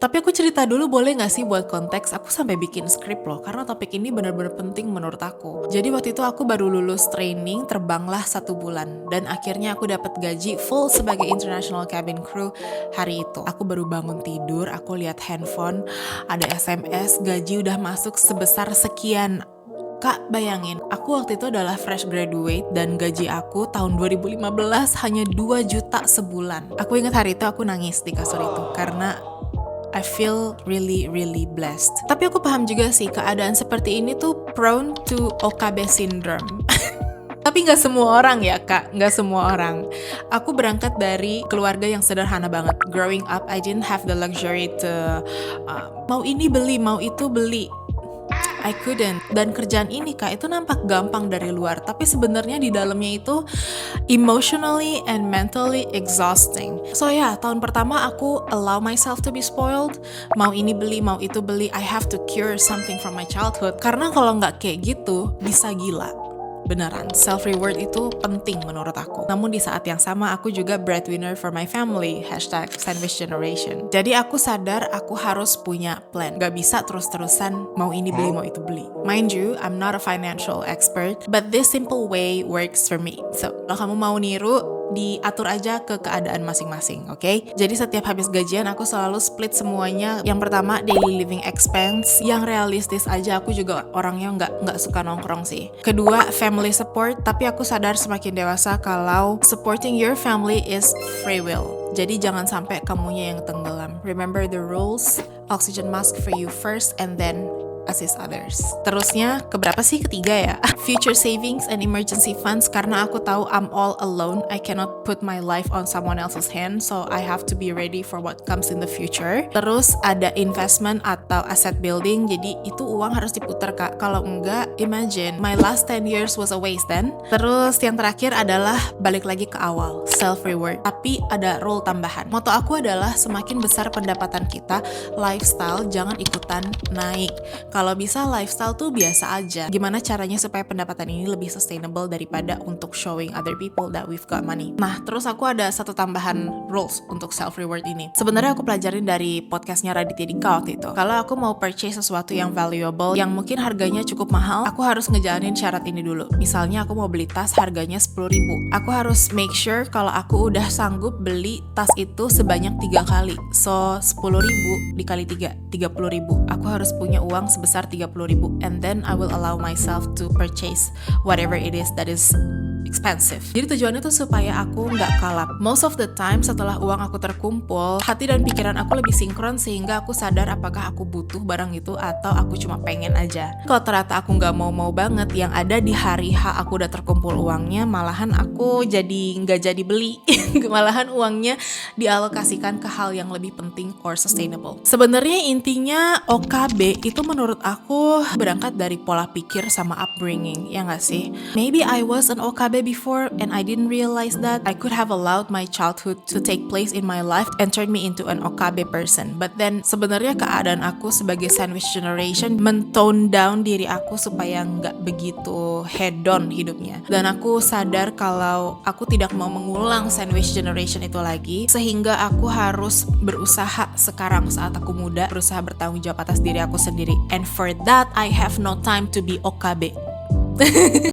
Tapi aku cerita dulu boleh gak sih buat konteks? Aku sampai bikin skrip loh, karena topik ini benar-benar penting menurut aku. Jadi waktu itu aku baru lulus training, terbanglah 1 bulan. Dan akhirnya aku dapat gaji full sebagai international cabin crew hari itu. Aku baru bangun tidur, aku lihat handphone, ada SMS, gaji udah masuk sebesar sekian. Kak, bayangin, aku waktu itu adalah fresh graduate dan gaji aku tahun 2015 hanya 2 juta sebulan. Aku ingat hari itu aku nangis di kasur itu karena I feel really blessed. Tapi aku paham juga sih keadaan seperti ini tuh prone to OKB syndrome. Tapi nggak semua orang ya kak, nggak semua orang. Aku berangkat dari keluarga yang sederhana banget. Growing up, I didn't have the luxury to mau ini beli, mau itu beli. I couldn't. Dan kerjaan ini kak itu nampak gampang dari luar, tapi sebenarnya di dalamnya itu emotionally and mentally exhausting. So ya, tahun pertama aku allow myself to be spoiled. Mau ini beli, mau itu beli. I have to cure something from my childhood. Karena kalau nggak kayak gitu, bisa gila. Beneran, self-reward itu penting menurut aku. Namun di saat yang sama aku juga breadwinner for my family, #sandwich_generation. Jadi aku sadar aku harus punya plan. Gak bisa terus-terusan mau ini beli, mau itu beli. Mind you, I'm not a financial expert, but this simple way works for me. So, kalau kamu mau niru, diatur aja ke keadaan masing-masing, oke? Jadi setiap habis gajian aku selalu split semuanya. Yang pertama daily living expense, yang realistis aja. Aku juga orangnya nggak suka nongkrong sih. Kedua family support, tapi aku sadar semakin dewasa kalau supporting your family is free will. Jadi jangan sampai kamunya yang tenggelam. Remember the rules, oxygen mask for you first and then assist others. Terusnya, keberapa sih? Ketiga ya. Future savings and emergency funds, karena aku tahu I'm all alone. I cannot put my life on someone else's hand, so I have to be ready for what comes in the future. Terus ada investment atau asset building, jadi itu uang harus diputar kak. Kalau enggak, imagine my last 10 years was a waste then. Terus yang terakhir adalah balik lagi ke awal, self reward. Tapi ada rule tambahan. Moto aku adalah semakin besar pendapatan kita, lifestyle jangan ikutan naik. Kalau bisa lifestyle tuh biasa aja. Gimana caranya supaya pendapatan ini lebih sustainable daripada untuk showing other people that we've got money. Nah, terus aku ada satu tambahan rules untuk self reward ini. Sebenarnya aku pelajarin dari podcastnya Raditya Dika waktu itu. Kalau aku mau purchase sesuatu yang valuable, yang mungkin harganya cukup mahal, aku harus ngejalanin syarat ini dulu. Misalnya aku mau beli tas harganya 10.000. Aku harus make sure kalau aku udah sanggup beli tas itu sebanyak 3 kali. So 10.000 dikali 3, 30.000. Aku harus punya uang sebesar 30.000, and then I will allow myself to purchase whatever it is that is expensive. Jadi tujuannya tuh supaya aku nggak kalap. Most of the time setelah uang aku terkumpul, hati dan pikiran aku lebih sinkron sehingga aku sadar apakah aku butuh barang itu atau aku cuma pengen aja. Kalau ternyata aku nggak mau banget, yang ada di hari H aku udah terkumpul uangnya, malahan aku nggak jadi beli. Malahan uangnya dialokasikan ke hal yang lebih penting or sustainable. Sebenarnya intinya OKB itu menurut aku berangkat dari pola pikir sama upbringing, ya nggak sih? Maybe I was an OKB before and I didn't realize that. I could have allowed my childhood to take place in my life and turn me into an OKB person. But then sebenarnya keadaan aku sebagai sandwich generation mentone down diri aku supaya nggak begitu head on hidupnya. Dan aku sadar kalau aku tidak mau mengulang sandwich generation itu lagi, sehingga aku harus berusaha sekarang saat aku muda, berusaha bertanggung jawab atas diri aku sendiri. And for that I have no time to be OKB.